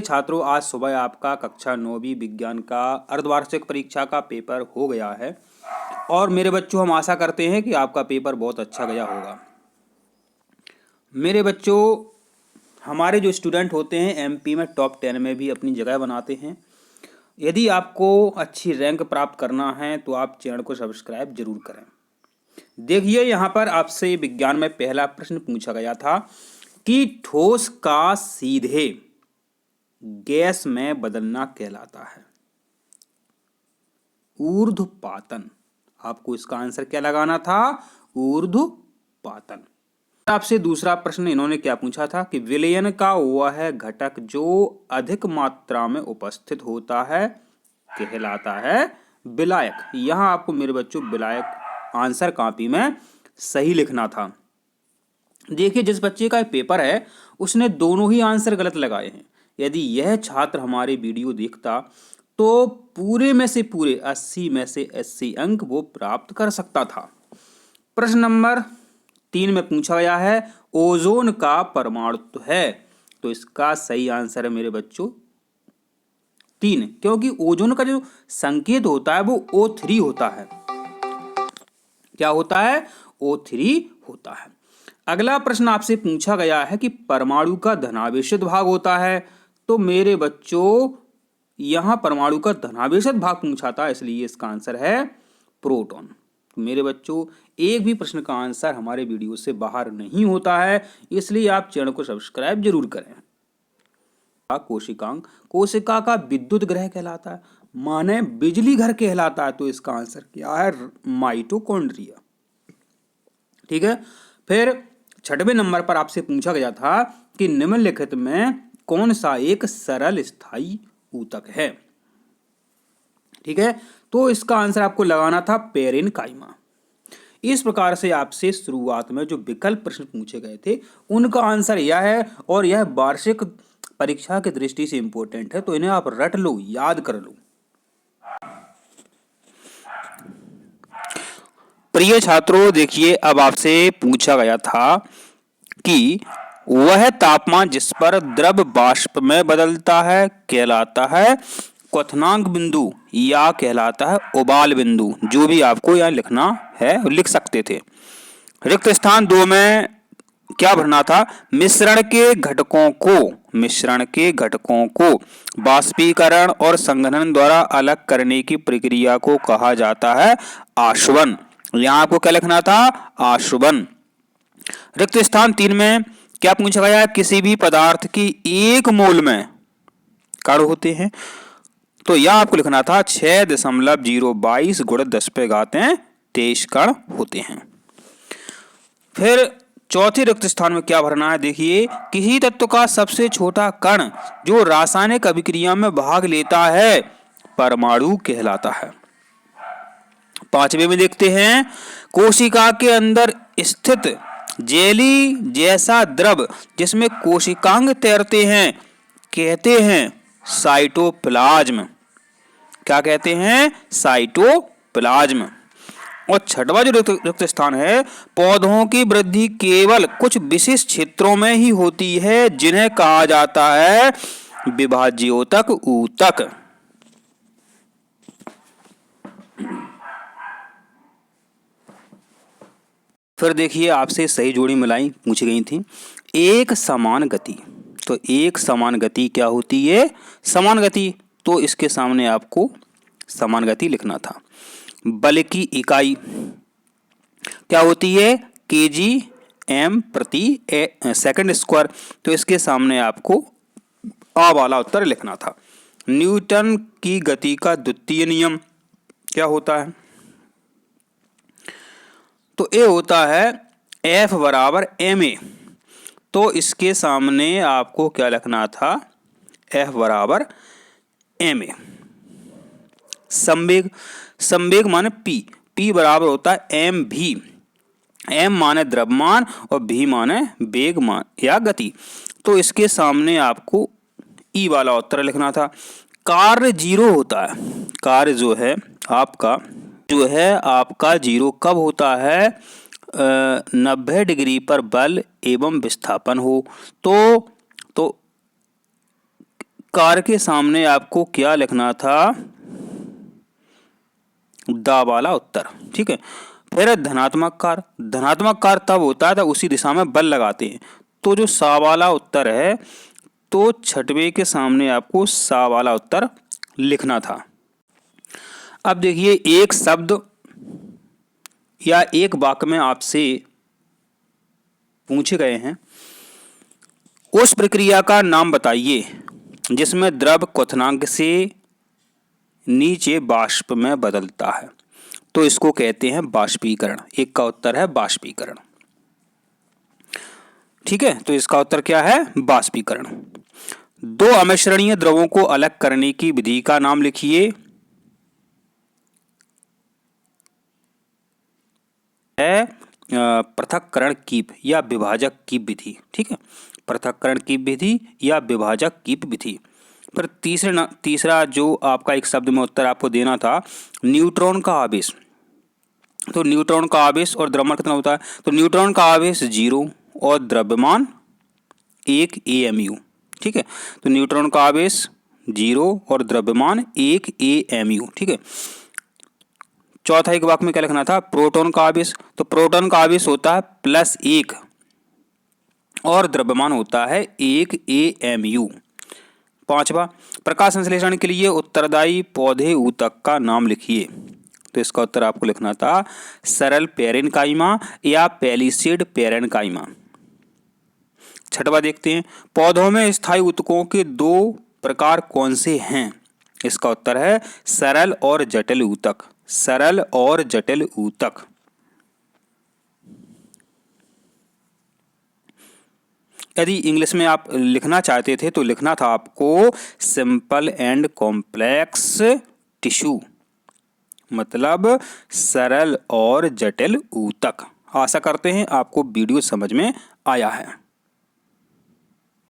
छात्रों, आज सुबह आपका कक्षा 9वीं विज्ञान का अर्धवार्षिक परीक्षा का पेपर हो गया है और मेरे बच्चों, हम आशा करते हैं कि आपका पेपर बहुत अच्छा गया होगा। मेरे बच्चों, हमारे जो स्टूडेंट होते हैं एमपी में टॉप 10 में भी अपनी जगह बनाते हैं। यदि आपको अच्छी रैंक प्राप्त करना है तो आप चैनल को सब्सक्राइब जरूर करें। देखिए, यहाँ पर आपसे विज्ञान में पहला प्रश्न पूछा गया था कि ठोस का सीधे गैस में बदलना कहलाता है ऊर्ध्वपातन। आपको इसका आंसर क्या लगाना था? ऊर्ध्वपातन। आपसे दूसरा प्रश्न इन्होंने क्या पूछा था कि विलयन का वह घटक जो अधिक मात्रा में उपस्थित होता है कहलाता है विलायक। यहां आपको मेरे बच्चों विलायक आंसर कॉपी में सही लिखना था। देखिए, जिस बच्चे का पेपर है उसने दोनों ही आंसर गलत लगाए हैं। यदि यह छात्र हमारे वीडियो देखता तो पूरे में से पूरे 80 में से 80 अंक वो प्राप्त कर सकता था। प्रश्न नंबर 3 में पूछा गया है ओजोन का परमाणु है, तो इसका सही आंसर है मेरे बच्चों 3, क्योंकि ओजोन का जो संकेत होता है वो O3 होता है। क्या होता है? O3 होता है। अगला प्रश्न आपसे पूछा गया है कि परमाणु का धनावेशित भाग होता है, तो मेरे बच्चों यहां परमाणु का धनावेशित भाग पूछा था, इसलिए इसका आंसर है प्रोटॉन। मेरे बच्चों, एक भी प्रश्न का आंसर हमारे वीडियो से बाहर नहीं होता है, इसलिए आप चैनल को सब्सक्राइब जरूर करें। कोशिकांग, कोशिका का विद्युत ग्रह कहलाता है, माने बिजली घर कहलाता है, तो इसका आंसर क्या है? माइटोकॉन्ड्रिया। ठीक है। फिर 6वें नंबर पर आपसे पूछा गया था कि निम्नलिखित में कौन सा एक सरल स्थायी ऊतक है? ठीक है, तो इसका आंसर आपको लगाना था पेरेनकाइमा। इस प्रकार से आपसे शुरुआत में जो विकल्प प्रश्न पूछे गए थे उनका आंसर यह है, और यह वार्षिक परीक्षा की दृष्टि से इंपॉर्टेंट है, तो इन्हें आप रट लो, याद कर लो। प्रिय छात्रों, देखिए, अब आपसे पूछा गया था कि वह तापमान जिस पर द्रव वाष्प में बदलता है कहलाता है क्वथनांक बिंदु या कहलाता है उबाल बिंदु। जो भी आपको यहाँ लिखना है लिख सकते थे। रिक्त स्थान 2 में क्या भरना था? मिश्रण के घटकों को वाष्पीकरण और संघनन द्वारा अलग करने की प्रक्रिया को कहा जाता है आशुवन। यहाँ आपको क्या लिखना था? आशुवन। रिक्त स्थान 3 में क्या पूछा गया? किसी भी पदार्थ की 1 मोल में कण होते हैं, तो यह आपको लिखना था 6.022 × 10⁻23 कण होते हैं। फिर चौथे रिक्त स्थान में क्या भरना है? देखिए, किसी तत्व का सबसे छोटा कण जो रासायनिक अभिक्रिया में भाग लेता है परमाणु कहलाता है। 5वें में देखते हैं, कोशिका के अंदर स्थित जेली जैसा द्रव जिसमें कोशिकांग तैरते हैं कहते हैं साइटोप्लाज्म। क्या कहते हैं? साइटोप्लाज्म। और 6वां जो रिक्त स्थान है, पौधों की वृद्धि केवल कुछ विशेष क्षेत्रों में ही होती है जिन्हें कहा जाता है विभाज्योतक ऊतक। फिर देखिए, आपसे सही जोड़ी मिलाई पूछी गई थी। एक समान गति, तो एक समान गति क्या होती है? समान गति, तो इसके सामने आपको समान गति लिखना था। बल की इकाई क्या होती है? kgm प्रति सेकंड स्क्वायर, तो इसके सामने आपको आ वाला उत्तर लिखना था। न्यूटन की गति का द्वितीय नियम क्या होता है? तो ए होता है F = ma, तो इसके सामने आपको क्या लिखना था? F = ma। संवेग माने p बराबर होता है mv। m माने द्रव्यमान और v माने वेग मान या गति, तो इसके सामने आपको ई वाला उत्तर लिखना था। कार्य 0 होता है, कार्य जो है आपका 0 कब होता है? 90 डिग्री पर बल एवं विस्थापन हो, तो कार के सामने आपको क्या लिखना था, दा वाला उत्तर। ठीक है, फिर धनात्मक कार। धनात्मक कार तब होता है जब उसी दिशा में बल लगाते हैं, तो जो सा वाला उत्तर है, तो छठवें के सामने आपको सा वाला उत्तर लिखना था। अब देखिए, एक शब्द या एक वाक्य में आपसे पूछे गए हैं, उस प्रक्रिया का नाम बताइए जिसमें द्रव क्वथनांक से नीचे वाष्प में बदलता है। तो इसको कहते हैं बाष्पीकरण। एक का उत्तर है बाष्पीकरण। ठीक है, तो इसका उत्तर क्या है, बाष्पीकरण। दो अमिश्रणीय द्रवों को अलग करने की विधि का नाम लिखिए। है पृथक्करण कीप या विभाजक कीप विधि। ठीक है, पृथक्करण कीप विधि या विभाजक कीप विधि। फिर तीसरा जो आपका एक शब्द में उत्तर आपको देना था, न्यूट्रॉन का आवेश। तो न्यूट्रॉन का आवेश और द्रव्यमान कितना होता है, तो न्यूट्रॉन का आवेश 0 और द्रव्यमान 1 AMU। ठीक है, तो न्यूट्रॉन का आवेश 0 और द्रव्यमान 1 AMU। ठीक है, चौथा एक वाक्य में क्या लिखना था, प्रोटॉन का आवेश। तो प्रोटॉन का आवेश होता है +1 और द्रव्यमान होता है 1 AMU। पांचवा, प्रकाश संश्लेषण के लिए उत्तरदायी पौधे ऊतक का नाम लिखिए। तो इसका उत्तर आपको लिखना था सरल पेरेन्काइमा या पैलिसेड पेरेन्काइमा। छठवा देखते हैं, पौधों में स्थायी ऊतकों के 2 प्रकार कौन से हैं। इसका उत्तर है सरल और जटिल ऊतक। सरल और जटिल ऊतक। यदि इंग्लिश में आप लिखना चाहते थे तो लिखना था आपको सिंपल एंड कॉम्प्लेक्स टिश्यू, मतलब सरल और जटिल ऊतक। आशा करते हैं आपको वीडियो समझ में आया है।